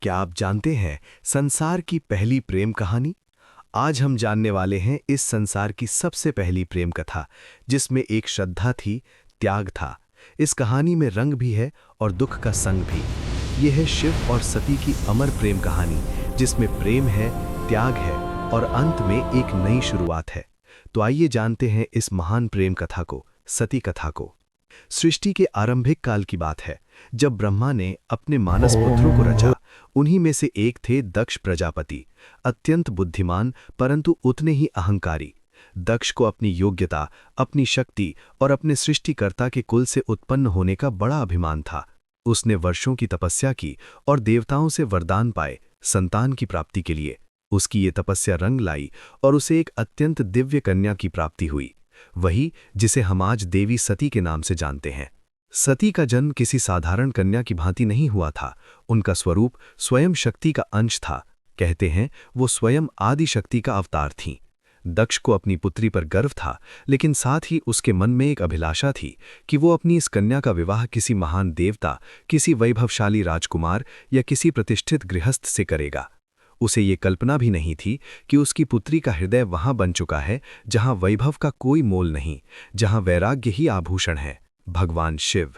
क्या आप जानते हैं संसार की पहली प्रेम कहानी? आज हम जानने वाले हैं इस संसार की सबसे पहली प्रेम कथा, जिसमें एक श्रद्धा थी, त्याग था। इस कहानी में रंग भी है और दुख का संग भी। यह है शिव और सती की अमर प्रेम कहानी, जिसमें प्रेम है, त्याग है और अंत में एक नई शुरुआत है। तो आइए जानते हैं इस महान प्रेम कथा को, सती कथा को। सृष्टि के आरंभिक काल की बात है, जब ब्रह्मा ने अपने मानस पुत्रों को रचा। उन्हीं में से एक थे दक्ष प्रजापति, अत्यंत बुद्धिमान परंतु उतने ही अहंकारी। दक्ष को अपनी योग्यता, अपनी शक्ति और अपने सृष्टिकर्ता के कुल से उत्पन्न होने का बड़ा अभिमान था। उसने वर्षों की तपस्या की और देवताओं से वरदान पाए संतान की प्राप्ति के लिए। उसकी ये तपस्या रंग लाई और उसे एक अत्यंत दिव्य कन्या की प्राप्ति हुई, वही जिसे हम आज देवी सती के नाम से जानते हैं। सती का जन्म किसी साधारण कन्या की भांति नहीं हुआ था। उनका स्वरूप स्वयं शक्ति का अंश था। कहते हैं वो स्वयं आदि शक्ति का अवतार थीं। दक्ष को अपनी पुत्री पर गर्व था, लेकिन साथ ही उसके मन में एक अभिलाषा थी कि वो अपनी इस कन्या का विवाह किसी महान देवता, किसी वैभवशाली राजकुमार या किसी प्रतिष्ठित गृहस्थ से करेगा। उसे ये कल्पना भी नहीं थी कि उसकी पुत्री का हृदय वहां बन चुका है जहां वैभव का कोई मोल नहीं, जहां वैराग्य ही आभूषण है, भगवान शिव।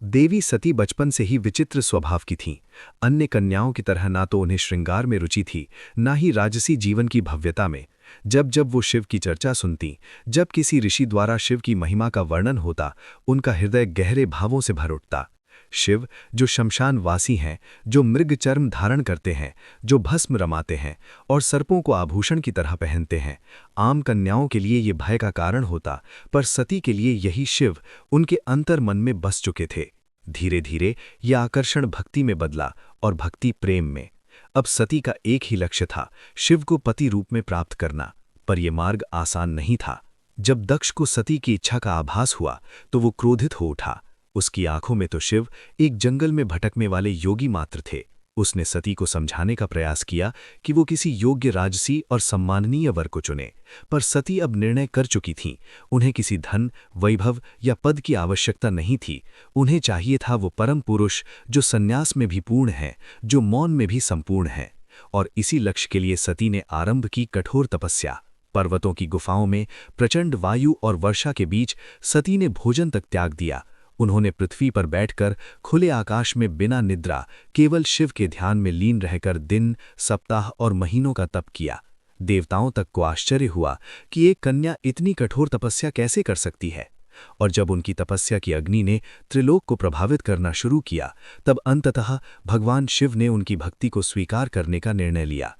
देवी सती बचपन से ही विचित्र स्वभाव की थीं। अन्य कन्याओं की तरह ना तो उन्हें श्रृंगार में रुचि थी, ना ही राजसी जीवन की भव्यता में। जब जब वो शिव की चर्चा सुनती, जब किसी ऋषि द्वारा शिव की महिमा का वर्णन होता, उनका हृदय गहरे भावों से भर उठता। शिव जो शमशान वासी हैं, जो मृग चर्म धारण करते हैं, जो भस्म रमाते हैं और सर्पों को आभूषण की तरह पहनते हैं, आम कन्याओं के लिए ये भय का कारण होता, पर सती के लिए यही शिव उनके अंतर मन में बस चुके थे। धीरे धीरे यह आकर्षण भक्ति में बदला और भक्ति प्रेम में। अब सती का एक ही लक्ष्य था, शिव को पति रूप में प्राप्त करना। पर यह मार्ग आसान नहीं था। जब दक्ष को सती की इच्छा का आभास हुआ तो वो क्रोधित हो उठा। उसकी आंखों में तो शिव एक जंगल में भटकने वाले योगी मात्र थे। उसने सती को समझाने का प्रयास किया कि वो किसी योग्य राजसी और सम्माननीय वर को चुने, पर सती अब निर्णय कर चुकी थीं। उन्हें किसी धन, वैभव या पद की आवश्यकता नहीं थी। उन्हें चाहिए था वो परम पुरुष जो संन्यास में भी पूर्ण है, जो मौन में भी संपूर्ण है। और इसी लक्ष्य के लिए सती ने आरंभ की कठोर तपस्या। पर्वतों की गुफाओं में प्रचंड वायु और वर्षा के बीच सती ने भोजन तक त्याग दिया। उन्होंने पृथ्वी पर बैठकर खुले आकाश में बिना निद्रा केवल शिव के ध्यान में लीन रहकर दिन, सप्ताह और महीनों का तप किया। देवताओं तक को आश्चर्य हुआ कि एक कन्या इतनी कठोर तपस्या कैसे कर सकती है। और जब उनकी तपस्या की अग्नि ने त्रिलोक को प्रभावित करना शुरू किया, तब अंततः भगवान शिव ने उनकी भक्ति को स्वीकार करने का निर्णय लिया।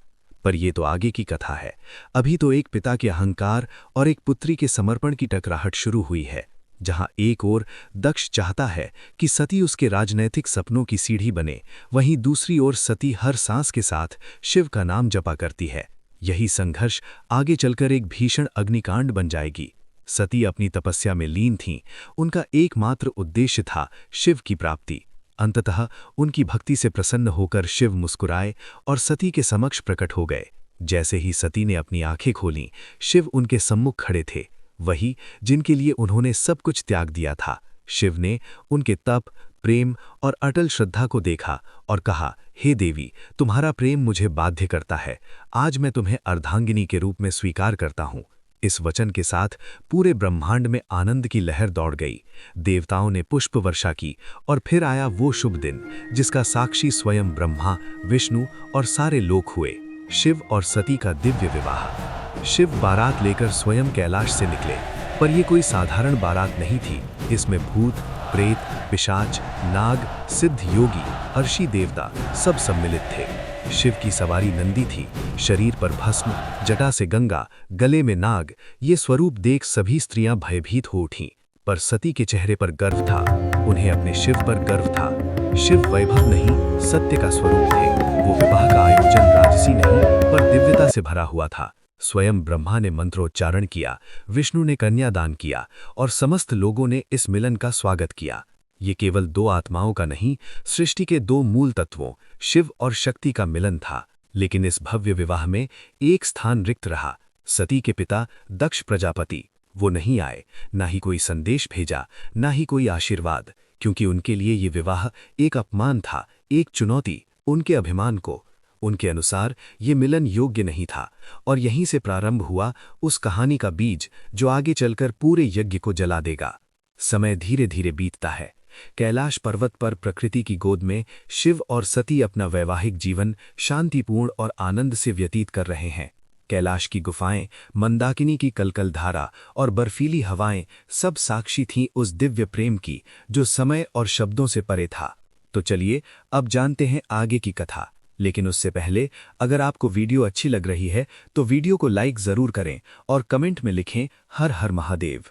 पर यह तो आगे की कथा है। अभी तो एक पिता के अहंकार और एक पुत्री के समर्पण की टकराहट शुरू हुई है। जहां एक ओर दक्ष चाहता है कि सती उसके राजनैतिक सपनों की सीढ़ी बने, वहीं दूसरी ओर सती हर सांस के साथ शिव का नाम जपा करती है। यही संघर्ष आगे चलकर एक भीषण अग्निकांड बन जाएगी। सती अपनी तपस्या में लीन थीं। उनका एकमात्र उद्देश्य था शिव की प्राप्ति। अंततः उनकी भक्ति से प्रसन्न होकर शिव मुस्कुराए और सती के समक्ष प्रकट हो गए। जैसे ही सती ने अपनी आंखें खोलीं, शिव उनके सम्मुख खड़े थे, वही जिनके लिए उन्होंने सब कुछ त्याग दिया था। शिव ने उनके तप, प्रेम और अटल श्रद्धा को देखा और कहा, हे देवी, तुम्हारा प्रेम मुझे बाध्य करता है। आज मैं तुम्हें अर्धांगिनी के रूप में स्वीकार करता हूँ। इस वचन के साथ पूरे ब्रह्मांड में आनंद की लहर दौड़ गई। देवताओं ने पुष्प वर्षा की और फिर आया वो शुभ दिन जिसका साक्षी स्वयं ब्रह्मा, विष्णु और सारे लोक हुए, शिव और सती का दिव्य विवाह। शिव बारात लेकर स्वयं कैलाश से निकले, पर यह कोई साधारण बारात नहीं थी। इसमें भूत, प्रेत, पिशाच, नाग, सिद्ध योगी, अर्षि देवता सब सम्मिलित थे। शिव की सवारी नंदी थी, शरीर पर भस्म, जटा से गंगा, गले में नाग। ये स्वरूप देख सभी स्त्रियां भयभीत हो उठीं, पर सती के चेहरे पर गर्व था। उन्हें अपने शिव पर गर्व था। शिव वैभव नहीं, सत्य का स्वरूप थे। वो विवाह का आयोजन राजसी नहीं, पर दिव्यता से भरा हुआ था। स्वयं ब्रह्मा ने मंत्रोच्चारण किया, विष्णु ने कन्यादान किया और समस्त लोगों ने इस मिलन का स्वागत किया। ये केवल दो आत्माओं का नहीं, सृष्टि के दो मूल तत्वों, शिव और शक्ति का मिलन था। लेकिन इस भव्य विवाह में एक स्थान रिक्त रहा। सती के पिता दक्ष प्रजापति, वो नहीं आए, ना ही कोई संदेश भेजा, ना ही कोई आशीर्वाद, क्योंकि उनके लिए ये विवाह एक अपमान था, एक चुनौती। उनके अभिमान को। उनके अनुसार ये मिलन योग्य नहीं था, और यहीं से प्रारंभ हुआ उस कहानी का बीज जो आगे चलकर पूरे यज्ञ को जला देगा। समय धीरे धीरे बीतता है। कैलाश पर्वत पर प्रकृति की गोद में शिव और सती अपना वैवाहिक जीवन शांतिपूर्ण और आनंद से व्यतीत कर रहे हैं। कैलाश की गुफाएं, मंदाकिनी की कलकल धारा और बर्फीली हवाएं सब साक्षी थीं उस दिव्य प्रेम की जो समय और शब्दों से परे था। तो चलिए अब जानते हैं आगे की कथा। लेकिन उससे पहले अगर आपको वीडियो अच्छी लग रही है तो वीडियो को लाइक जरूर करें और कमेंट में लिखें हर हर महादेव।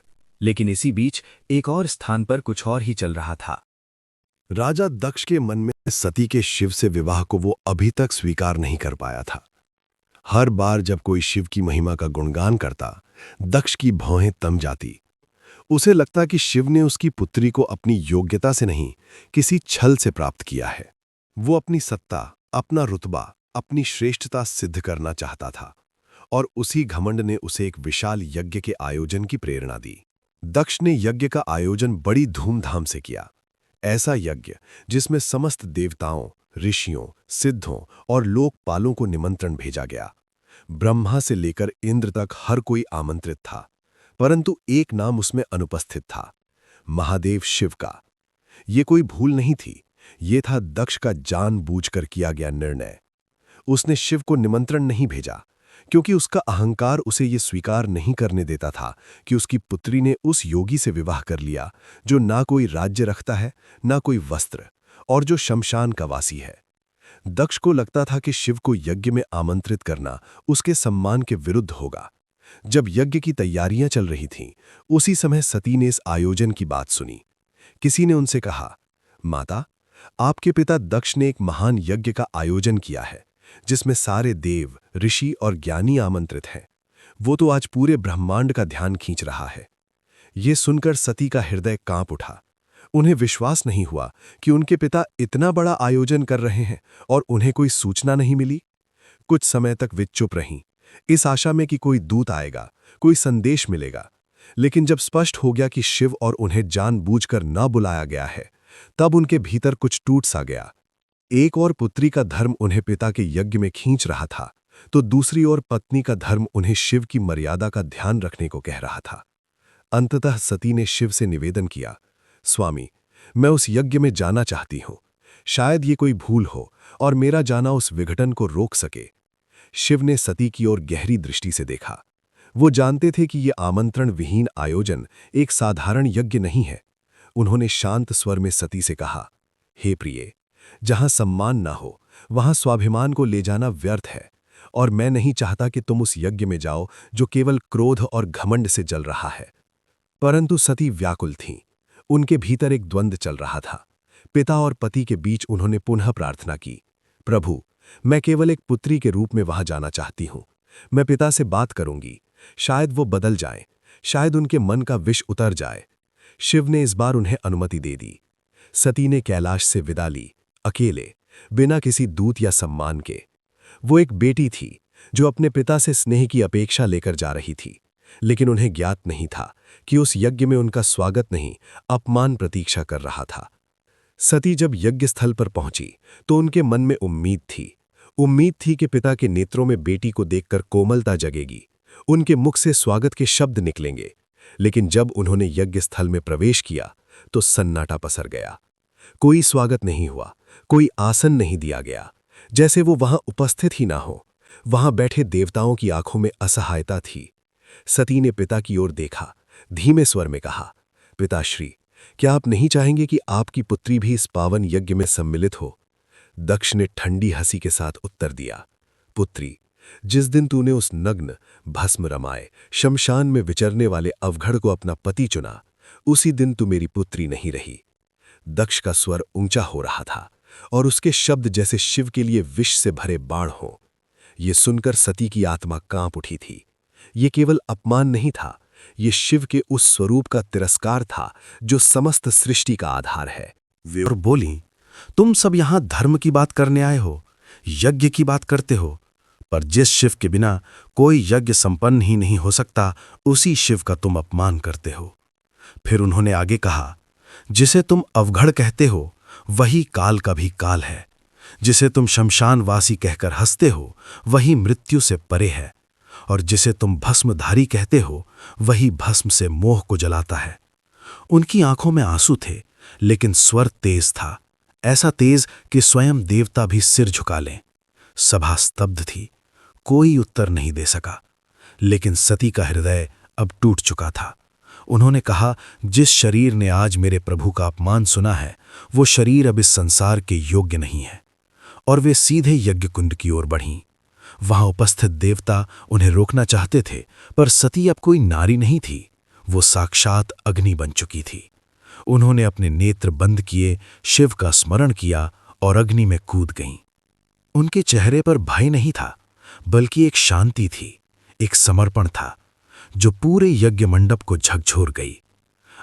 लेकिन इसी बीच एक और स्थान पर कुछ और ही चल रहा था। राजा दक्ष के मन में सती के शिव से विवाह को वो अभी तक स्वीकार नहीं कर पाया था। हर बार जब कोई शिव की महिमा का गुणगान करता, दक्ष की भौहें तम जाती। उसे लगता कि शिव ने उसकी पुत्री को अपनी योग्यता से नहीं, किसी छल से प्राप्त किया है। वो अपनी सत्ता, अपना रुतबा, अपनी श्रेष्ठता सिद्ध करना चाहता था, और उसी घमंड ने उसे एक विशाल यज्ञ के आयोजन की प्रेरणा दी। दक्ष ने यज्ञ का आयोजन बड़ी धूमधाम से किया। ऐसा यज्ञ जिसमें समस्त देवताओं, ऋषियों, सिद्धों और लोकपालों को निमंत्रण भेजा गया। ब्रह्मा से लेकर इंद्र तक हर कोई आमंत्रित था, परंतु एक नाम उसमें अनुपस्थित था, महादेव शिव का। ये कोई भूल नहीं थी, ये था दक्ष का जानबूझकर किया गया निर्णय। उसने शिव को निमंत्रण नहीं भेजा क्योंकि उसका अहंकार उसे ये स्वीकार नहीं करने देता था कि उसकी पुत्री ने उस योगी से विवाह कर लिया जो ना कोई राज्य रखता है, ना कोई वस्त्र, और जो शमशान का वासी है। दक्ष को लगता था कि शिव को यज्ञ में आमंत्रित करना उसके सम्मान के विरुद्ध होगा। जब यज्ञ की तैयारियां चल रही थीं, उसी समय सती ने इस आयोजन की बात सुनी। किसी ने उनसे कहा, माता, आपके पिता दक्ष ने एक महान यज्ञ का आयोजन किया है जिसमें सारे देव, ऋषि और ज्ञानी आमंत्रित हैं। वो तो आज पूरे ब्रह्मांड का ध्यान खींच रहा है। ये सुनकर सती का हृदय कांप उठा। उन्हें विश्वास नहीं हुआ कि उनके पिता इतना बड़ा आयोजन कर रहे हैं और उन्हें कोई सूचना नहीं मिली। कुछ समय तक वे चुप रहीं, इस आशा में कि कोई दूत आएगा, कोई संदेश मिलेगा। लेकिन जब स्पष्ट हो गया कि शिव और उन्हें जानबूझकर न बुलाया गया है, तब उनके भीतर कुछ टूट सा गया। एक और पुत्री का धर्म उन्हें पिता के यज्ञ में खींच रहा था, तो दूसरी ओर पत्नी का धर्म उन्हें शिव की मर्यादा का ध्यान रखने को कह रहा था। अंततः सती ने शिव से निवेदन किया, स्वामी, मैं उस यज्ञ में जाना चाहती हूं। शायद ये कोई भूल हो और मेरा जाना उस विघटन को रोक सके। शिव ने सती की ओर गहरी दृष्टि से देखा। वो जानते थे कि यह आमंत्रण विहीन आयोजन एक साधारण यज्ञ नहीं है। उन्होंने शांत स्वर में सती से कहा, हे प्रिये, जहां सम्मान ना हो वहां स्वाभिमान को ले जाना व्यर्थ है, और मैं नहीं चाहता कि तुम उस यज्ञ में जाओ जो केवल क्रोध और घमंड से जल रहा है। परंतु सती व्याकुल थीं। उनके भीतर एक द्वंद्व चल रहा था। पिता और पति के बीच उन्होंने पुनः प्रार्थना की, प्रभु, मैं केवल एक पुत्री के रूप में वहां जाना चाहती हूं। मैं पिता से बात करूंगी, शायद वो बदल जाएं, शायद उनके मन का विष उतर जाए। शिव ने इस बार उन्हें अनुमति दे दी। सती ने कैलाश से विदा ली, अकेले, बिना किसी दूत या सम्मान के। वो एक बेटी थी जो अपने पिता से स्नेह की अपेक्षा लेकर जा रही थी, लेकिन उन्हें ज्ञात नहीं था कि उस यज्ञ में उनका स्वागत नहीं, अपमान प्रतीक्षा कर रहा था। सती जब यज्ञ स्थल पर पहुंची तो उनके मन में उम्मीद थी। उम्मीद थी कि पिता के नेत्रों में बेटी को देखकर कोमलता जगेगी, उनके मुख से स्वागत के शब्द निकलेंगे। लेकिन जब उन्होंने यज्ञ स्थल में प्रवेश किया तो सन्नाटा पसर गया। कोई स्वागत नहीं हुआ, कोई आसन नहीं दिया गया, जैसे वो वहां उपस्थित ही ना हो। वहां बैठे देवताओं की आंखों में असहायता थी। सती ने पिता की ओर देखा, धीमे स्वर में कहा, पिताश्री, क्या आप नहीं चाहेंगे कि आपकी पुत्री भी इस पावन यज्ञ में सम्मिलित हो? दक्ष ने ठंडी हंसी के साथ उत्तर दिया, पुत्री, जिस दिन तूने उस नग्न, भस्म रमाए, शमशान में विचरने वाले अवघड़ को अपना पति चुना, उसी दिन तू मेरी पुत्री नहीं रही। दक्ष का स्वर ऊंचा हो रहा था और उसके शब्द जैसे शिव के लिए विष से भरे बाण हों। ये सुनकर सती की आत्मा कांप उठी थी। ये केवल अपमान नहीं था, ये शिव के उस स्वरूप का तिरस्कार था जो समस्त सृष्टि का आधार है। वे और बोली, तुम सब यहां धर्म की बात करने आए हो, यज्ञ की बात करते हो, पर जिस शिव के बिना कोई यज्ञ संपन्न ही नहीं हो सकता, उसी शिव का तुम अपमान करते हो। फिर उन्होंने आगे कहा, जिसे तुम अवघड़ कहते हो वही काल का भी काल है। जिसे तुम शमशानवासी कहकर हंसते हो वही मृत्यु से परे है, और जिसे तुम भस्मधारी कहते हो वही भस्म से मोह को जलाता है। उनकी आंखों में आंसू थे, लेकिन स्वर तेज था, ऐसा तेज कि स्वयं देवता भी सिर झुका लें। सभा स्तब्ध थी, कोई उत्तर नहीं दे सका, लेकिन सती का हृदय अब टूट चुका था। उन्होंने कहा, जिस शरीर ने आज मेरे प्रभु का अपमान सुना है वो शरीर अब इस संसार के योग्य नहीं है। और वे सीधे यज्ञ कुंड की ओर बढ़ीं। वहां उपस्थित देवता उन्हें रोकना चाहते थे, पर सती अब कोई नारी नहीं थी, वो साक्षात अग्नि बन चुकी थी। उन्होंने अपने नेत्र बंद किए, शिव का स्मरण किया और अग्नि में कूद गईं। उनके चेहरे पर भय नहीं था, बल्कि एक शांति थी, एक समर्पण था जो पूरे यज्ञ मंडप को झकझोर गई।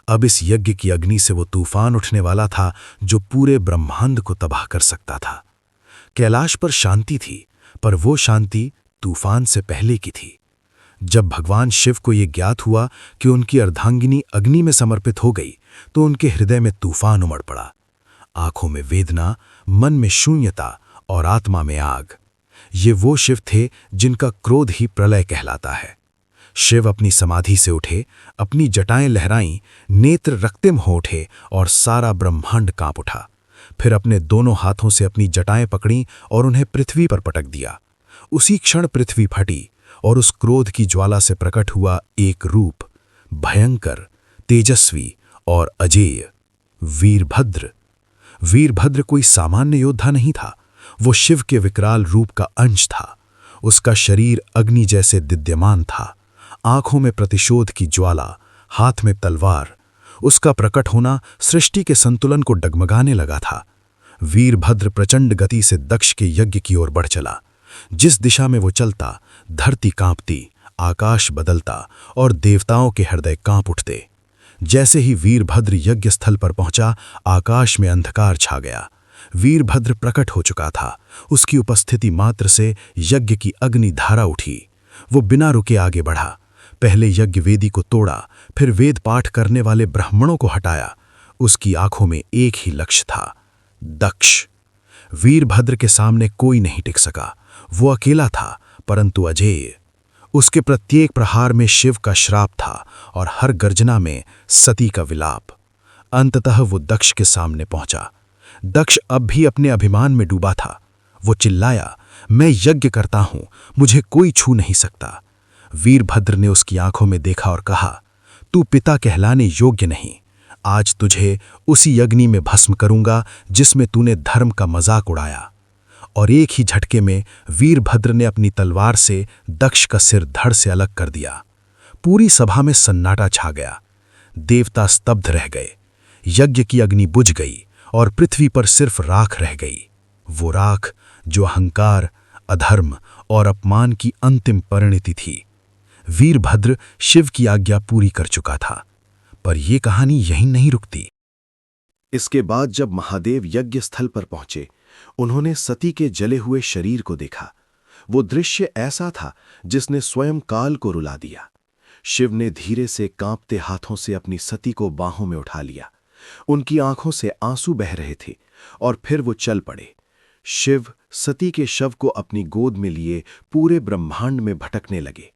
अब इस यज्ञ की अग्नि से वो तूफान उठने वाला था जो पूरे ब्रह्मांड को तबाह कर सकता था। कैलाश पर शांति थी, पर वो शांति तूफान से पहले की थी। जब भगवान शिव को ये ज्ञात हुआ कि उनकी अर्धांगिनी अग्नि में समर्पित हो गई, तो उनके हृदय में तूफान उमड़ पड़ा। आंखों में वेदना, मन में शून्यता और आत्मा में आग। ये वो शिव थे जिनका क्रोध ही प्रलय कहलाता है। शिव अपनी समाधि से उठे, अपनी जटाएं लहराईं, नेत्र रक्तिम हो उठे और सारा ब्रह्मांड कांप उठा। फिर अपने दोनों हाथों से अपनी जटाएं पकड़ी और उन्हें पृथ्वी पर पटक दिया। उसी क्षण पृथ्वी फटी और उस क्रोध की ज्वाला से प्रकट हुआ एक रूप, भयंकर, तेजस्वी और अजेय, वीरभद्र। वीरभद्र कोई सामान्य योद्धा नहीं था, वो शिव के विकराल रूप का अंश था। उसका शरीर अग्नि जैसे दिद्यमान था, आंखों में प्रतिशोध की ज्वाला, हाथ में तलवार। उसका प्रकट होना सृष्टि के संतुलन को डगमगाने लगा था। वीरभद्र प्रचंड गति से दक्ष के यज्ञ की ओर बढ़ चला। जिस दिशा में वो चलता, धरती कांपती, आकाश बदलता और देवताओं के हृदय कांप उठते। जैसे ही वीरभद्र यज्ञ स्थल पर पहुंचा, आकाश में अंधकार छा गया। वीरभद्र प्रकट हो चुका था। उसकी उपस्थिति मात्र से यज्ञ की अग्नि धारा उठी। वो बिना रुके आगे बढ़ा। पहले यज्ञ वेदी को तोड़ा, फिर वेद पाठ करने वाले ब्राह्मणों को हटाया। उसकी आंखों में एक ही लक्ष्य था, दक्ष। वीरभद्र के सामने कोई नहीं टिक सका। वो अकेला था, परंतु अजेय। उसके प्रत्येक प्रहार में शिव का श्राप था और हर गर्जना में सती का विलाप। अंततः वो दक्ष के सामने पहुंचा। दक्ष अब भी अपने अभिमान में डूबा था। वो चिल्लाया, मैं यज्ञ करता हूं, मुझे कोई छू नहीं सकता। वीरभद्र ने उसकी आंखों में देखा और कहा, तू पिता कहलाने योग्य नहीं। आज तुझे उसी अग्नि में भस्म करूंगा जिसमें तूने धर्म का मजाक उड़ाया। और एक ही झटके में वीरभद्र ने अपनी तलवार से दक्ष का सिर धड़ से अलग कर दिया। पूरी सभा में सन्नाटा छा गया। देवता स्तब्ध रह गए। यज्ञ की अग्नि बुझ गई और पृथ्वी पर सिर्फ राख रह गई। वो राख जो अहंकार, अधर्म और अपमान की अंतिम परिणति थी। वीरभद्र शिव की आज्ञा पूरी कर चुका था, पर यह कहानी यहीं नहीं रुकती। इसके बाद जब महादेव यज्ञ स्थल पर पहुंचे, उन्होंने सती के जले हुए शरीर को देखा। वो दृश्य ऐसा था जिसने स्वयं काल को रुला दिया। शिव ने धीरे से कांपते हाथों से अपनी सती को बाहों में उठा लिया। उनकी आंखों से आंसू बह रहे थे और फिर वो चल पड़े। शिव सती के शव को अपनी गोद में लिए पूरे ब्रह्मांड में भटकने लगे।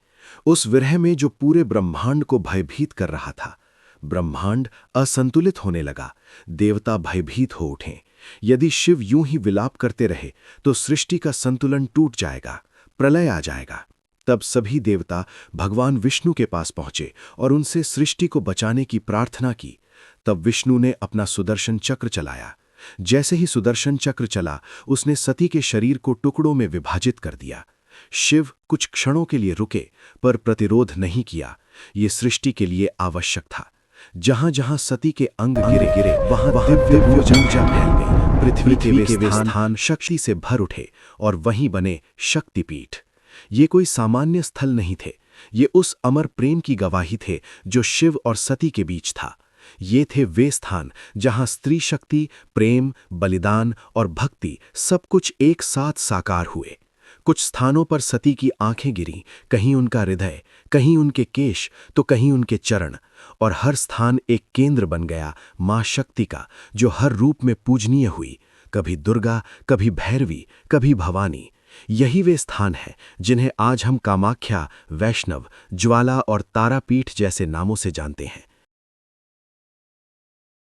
उस विरह में जो पूरे ब्रह्मांड को भयभीत कर रहा था, ब्रह्मांड असंतुलित होने लगा। देवता भयभीत हो उठे। यदि शिव यूं ही विलाप करते रहे तो सृष्टि का संतुलन टूट जाएगा, प्रलय आ जाएगा। तब सभी देवता भगवान विष्णु के पास पहुंचे और उनसे सृष्टि को बचाने की प्रार्थना की। तब विष्णु ने अपना सुदर्शन चक्र चलाया। जैसे ही सुदर्शन चक्र चला, उसने सती के शरीर को टुकड़ों में विभाजित कर दिया। शिव कुछ क्षणों के लिए रुके, पर प्रतिरोध नहीं किया। ये सृष्टि के लिए आवश्यक था। जहां जहां सती के अंग गिरे वहां दिव्य ऊर्जा फैल गई। पृथ्वी के वे स्थान शक्ति से भर उठे और वहीं बने शक्तिपीठ। ये कोई सामान्य स्थल नहीं थे। ये उस अमर प्रेम की गवाही थे जो शिव और सती के बीच था। ये थे वे स्थान जहां स्त्री शक्ति, प्रेम, बलिदान और भक्ति सब कुछ एक साथ साकार हुए। कुछ स्थानों पर सती की आंखें गिरीं, कहीं उनका हृदय, कहीं उनके केश, तो कहीं उनके चरण। और हर स्थान एक केंद्र बन गया मां शक्ति का, जो हर रूप में पूजनीय हुई। कभी दुर्गा, कभी भैरवी, कभी भवानी। यही वे स्थान हैं जिन्हें आज हम कामाख्या, वैष्णव, ज्वाला और तारापीठ जैसे नामों से जानते हैं।